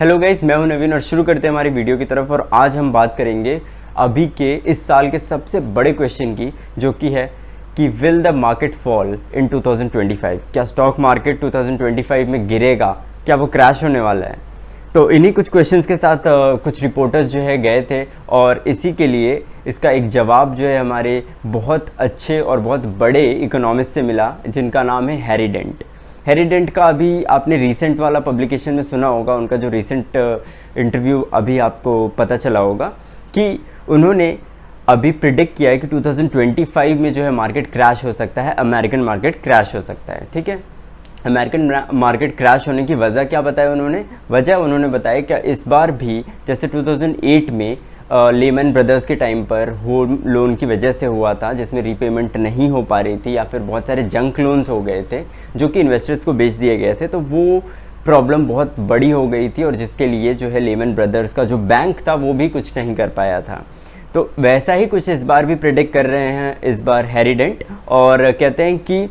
Hello guys, मैं हूं नवीन और शुरू करते हैं हमारी वीडियो की तरफ। और आज हम बात करेंगे अभी के इस साल के सबसे बड़े क्वेश्चन की, जो कि है कि will the market fall in 2025। क्या स्टॉक मार्केट 2025 में गिरेगा, क्या वो क्रैश होने वाला है। तो इन्हीं कुछ क्वेश्चंस के साथ कुछ रिपोर्टर्स जो है गए थे और इसी के लिए इसका एक जवाब जो है हमारे बहुत अच्छे और बहुत बड़े इकोनॉमिस्ट से मिला, जिनका नाम है हैरी डेंट। हैरी डेंट का अभी आपने रीसेंट वाला पब्लिकेशन में सुना होगा, उनका जो रीसेंट इंटरव्यू अभी आपको पता चला होगा कि उन्होंने अभी प्रिडिक्ट किया है कि 2025 में जो है मार्केट क्रैश हो सकता है, अमेरिकन मार्केट क्रैश हो सकता है। ठीक है, अमेरिकन मार्केट क्रैश होने की वजह क्या बताया उन्होंने? उन्होंने बताया कि इस बार भी जैसे 2008 में लेमन ब्रदर्स के टाइम पर होम लोन की वजह से हुआ था, जिसमें रीपेमेंट नहीं हो पा रही थी या फिर बहुत सारे जंक लोन्स हो गए थे जो कि इन्वेस्टर्स को बेच दिए गए थे, तो वो प्रॉब्लम बहुत बड़ी हो गई थी और जिसके लिए जो है लेमन ब्रदर्स का जो बैंक था वो भी कुछ नहीं कर पाया था। तो वैसा ही कुछ इस बार भी प्रेडिक्ट कर रहे हैं इस बार हैरी डेंट, और कहते हैं कि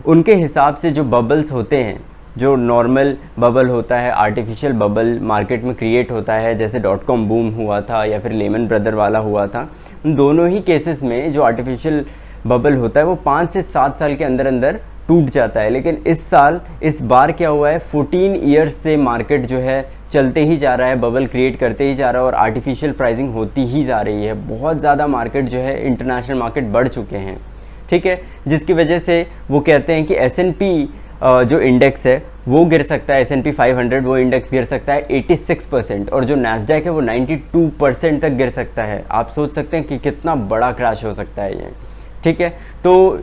उनके हिसाब से जो बबल्स होते हैं, जो नॉर्मल बबल होता है, आर्टिफिशियल बबल मार्केट में क्रिएट होता है, जैसे .com बूम हुआ था या फिर लेमन ब्रदर वाला हुआ था, उन दोनों ही केसेस में जो आर्टिफिशियल बबल होता है वो 5 से 7 साल के अंदर अंदर टूट जाता है। लेकिन इस बार क्या हुआ है, 14 ईयर्स से मार्केट जो है चलते ही जा रहा है, बबल क्रिएट करते ही जा रहा है और आर्टिफिशियल प्राइसिंग होती ही जा रही है। बहुत ज़्यादा मार्केट जो है, इंटरनेशनल मार्केट बढ़ चुके हैं। ठीक है, जिसकी वजह से वो कहते हैं कि S&P जो इंडेक्स है वो गिर सकता है, S&P 500 वो इंडेक्स गिर सकता है 86%, और जो नैस्डैक है वो 92% तक गिर सकता है। आप सोच सकते हैं कि कितना बड़ा क्रैश हो सकता है ये। ठीक है, तो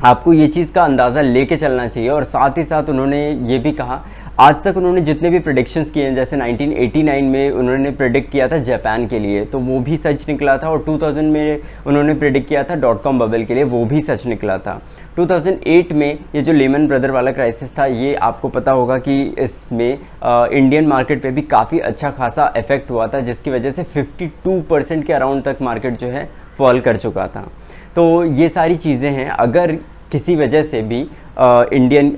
आपको ये चीज़ का अंदाज़ा लेके चलना चाहिए। और साथ ही साथ उन्होंने ये भी कहा, आज तक उन्होंने जितने भी प्रेडिक्शंस किए हैं, जैसे 1989 में उन्होंने प्रेडिक्ट किया था जापान के लिए, तो वो भी सच निकला था, और 2000 में उन्होंने प्रेडिक्ट किया था .com बबल के लिए, वो भी सच निकला था। 2008 में ये जो लेमन ब्रदर वाला क्राइसिस था, ये आपको पता होगा कि इसमें इंडियन मार्केट पे भी काफ़ी अच्छा खासा इफेक्ट हुआ था, जिसकी वजह से 52% के अराउंड तक मार्केट जो है फॉल कर चुका था। तो ये सारी चीज़ें हैं, अगर किसी वजह से भी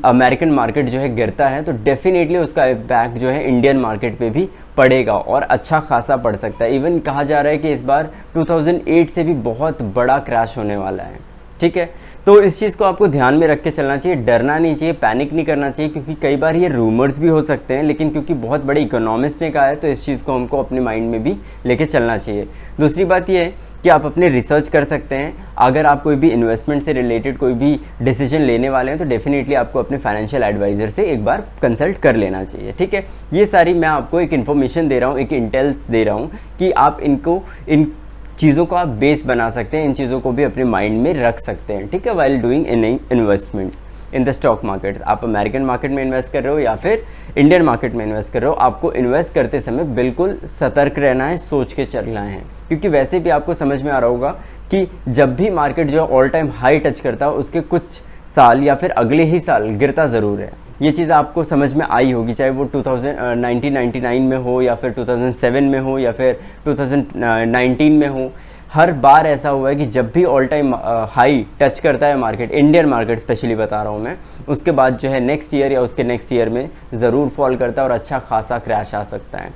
अमेरिकन मार्केट जो है गिरता है तो डेफिनेटली उसका इम्पैक्ट जो है इंडियन मार्केट पे भी पड़ेगा, और अच्छा खासा पड़ सकता है। इवन कहा जा रहा है कि इस बार 2008 से भी बहुत बड़ा क्रैश होने वाला है। ठीक है, तो इस चीज़ को आपको ध्यान में रख के चलना चाहिए, डरना नहीं चाहिए, पैनिक नहीं करना चाहिए, क्योंकि कई बार ये रूमर्स भी हो सकते हैं, लेकिन क्योंकि बहुत बड़े इकोनॉमिस्ट ने कहा है तो इस चीज़ को हमको अपने माइंड में भी लेके चलना चाहिए। दूसरी बात ये है कि आप अपने रिसर्च कर सकते हैं। अगर आप कोई भी इन्वेस्टमेंट से रिलेटेड कोई भी डिसीजन लेने वाले हैं तो डेफिनेटली आपको अपने फाइनेंशियल एडवाइज़र से एक बार कंसल्ट कर लेना चाहिए। ठीक है, ये सारी मैं आपको एक इन्फॉर्मेशन दे रहा हूँ, एक इंटेल्स दे रहा हूँ कि आप इन चीज़ों को आप बेस बना सकते हैं, इन चीज़ों को भी अपने माइंड में रख सकते हैं। ठीक है, while doing investments in the stock markets. आप अमेरिकन मार्केट में इन्वेस्ट कर रहे हो या फिर इंडियन मार्केट में इन्वेस्ट कर रहे हो, आपको इन्वेस्ट करते समय बिल्कुल सतर्क रहना है, सोच के चलना है, क्योंकि वैसे भी आपको समझ में आ रहा होगा कि जब भी मार्केट जो है ऑल टाइम हाई टच करता है, उसके कुछ साल या फिर अगले ही साल गिरता ज़रूर है। ये चीज़ आपको समझ में आई होगी, चाहे वो 1999 में हो या फिर 2007 में हो या फिर 2019 में हो। हर बार ऐसा हुआ है कि जब भी ऑल टाइम हाई टच करता है मार्केट, इंडियन मार्केट स्पेशली बता रहा हूँ मैं, उसके बाद जो है नेक्स्ट ईयर या उसके नेक्स्ट ईयर में ज़रूर फॉल करता है और अच्छा खासा क्रैश आ सकता है।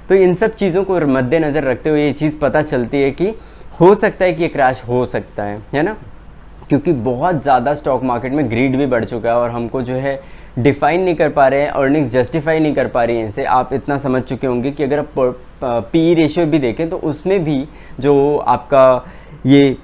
तो इन सब चीज़ों को मद्देनज़र रखते हुए ये चीज़ पता चलती है कि हो सकता है कि ये क्रैश हो सकता है ना, क्योंकि बहुत ज़्यादा स्टॉक मार्केट में ग्रीड भी बढ़ चुका है और हमको जो है डिफाइन नहीं कर पा रहे हैं, अर्निंग्स जस्टिफाई नहीं कर पा रही हैं इनसे। आप इतना समझ चुके होंगे कि अगर आप पी रेशियो भी देखें तो उसमें भी जो आपका ये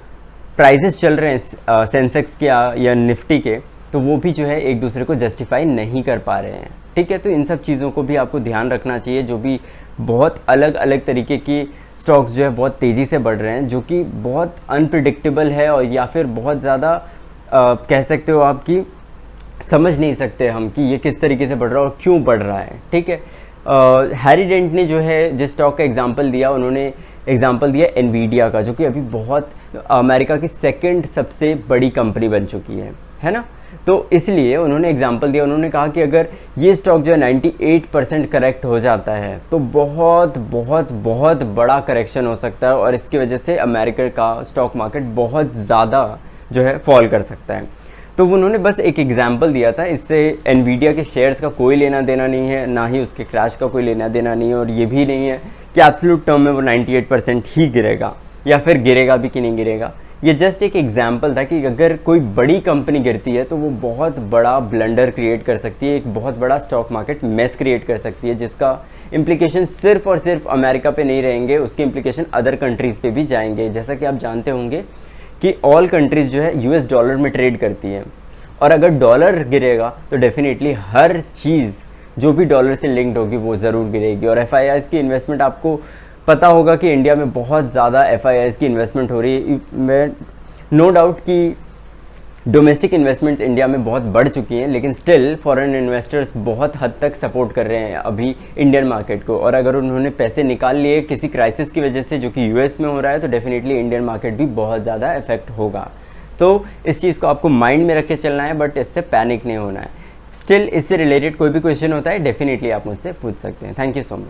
प्राइजेस चल रहे हैं सेंसेक्स के या निफ्टी के, तो वो भी जो है एक दूसरे को जस्टिफाई नहीं कर पा रहे हैं। ठीक है, तो इन सब चीज़ों को भी आपको ध्यान रखना चाहिए। जो भी बहुत अलग अलग तरीके की स्टॉक्स जो है बहुत तेज़ी से बढ़ रहे हैं, जो कि बहुत अनप्रिडिक्टेबल है, और या फिर बहुत ज़्यादा कह सकते हो आप कि समझ नहीं सकते हम कि ये किस तरीके से बढ़ रहा है और क्यों बढ़ रहा है। ठीक है, हैरी डेंट ने जो है जिस स्टॉक का एग्जांपल दिया, उन्होंने एग्जांपल दिया एनवीडिया का, जो कि अभी बहुत अमेरिका की सेकंड सबसे बड़ी कंपनी बन चुकी है ना। तो इसलिए उन्होंने एग्जांपल दिया, उन्होंने कहा कि अगर ये स्टॉक जो है 98% करेक्ट हो जाता है तो बहुत बहुत बहुत बड़ा करेक्शन हो सकता है, और इसकी वजह से अमेरिका का स्टॉक मार्केट बहुत ज़्यादा जो है फॉल कर सकता है। तो उन्होंने बस एक एग्जाम्पल दिया था, इससे एनवीडिया के शेयर्स का कोई लेना देना नहीं है, ना ही उसके क्रैश का कोई लेना देना नहीं है, और ये भी नहीं है कि एब्सोल्यूट टर्म में वो 98% ही गिरेगा या फिर गिरेगा भी कि नहीं गिरेगा। ये जस्ट एक एग्जाम्पल था कि अगर कोई बड़ी कंपनी गिरती है तो वो बहुत बड़ा ब्लंडर क्रिएट कर सकती है, एक बहुत बड़ा स्टॉक मार्केट मेस क्रिएट कर सकती है, जिसका इम्प्लीकेशन सिर्फ और सिर्फ अमेरिका पे नहीं रहेंगे, उसके इम्प्लीकेशन अदर कंट्रीज़ पे भी जाएंगे। जैसा कि आप जानते होंगे कि ऑल कंट्रीज़ जो है यूएस डॉलर में ट्रेड करती हैं, और अगर डॉलर गिरेगा तो डेफिनेटली हर चीज़ जो भी डॉलर से लिंक्ड होगी वो ज़रूर गिरेगी। और एफआईआईज़ की इन्वेस्टमेंट, आपको पता होगा कि इंडिया में बहुत ज़्यादा एफआईआईज़ की इन्वेस्टमेंट हो रही है। मैं नो डाउट कि डोमेस्टिक इन्वेस्टमेंट्स इंडिया में बहुत बढ़ चुकी हैं, लेकिन स्टिल फॉरेन इन्वेस्टर्स बहुत हद तक सपोर्ट कर रहे हैं अभी इंडियन मार्केट को। और अगर उन्होंने पैसे निकाल लिए किसी क्राइसिस की वजह से जो कि यूएस में हो रहा है, तो डेफिनेटली इंडियन मार्केट भी बहुत ज़्यादा इफेक्ट होगा। तो इस चीज़ को आपको माइंड में रख के चलना है, बट इससे पैनिक नहीं होना है। स्टिल इससे रिलेटेड कोई भी क्वेश्चन होता है डेफिनेटली आप मुझसे पूछ सकते हैं। Thank you so much.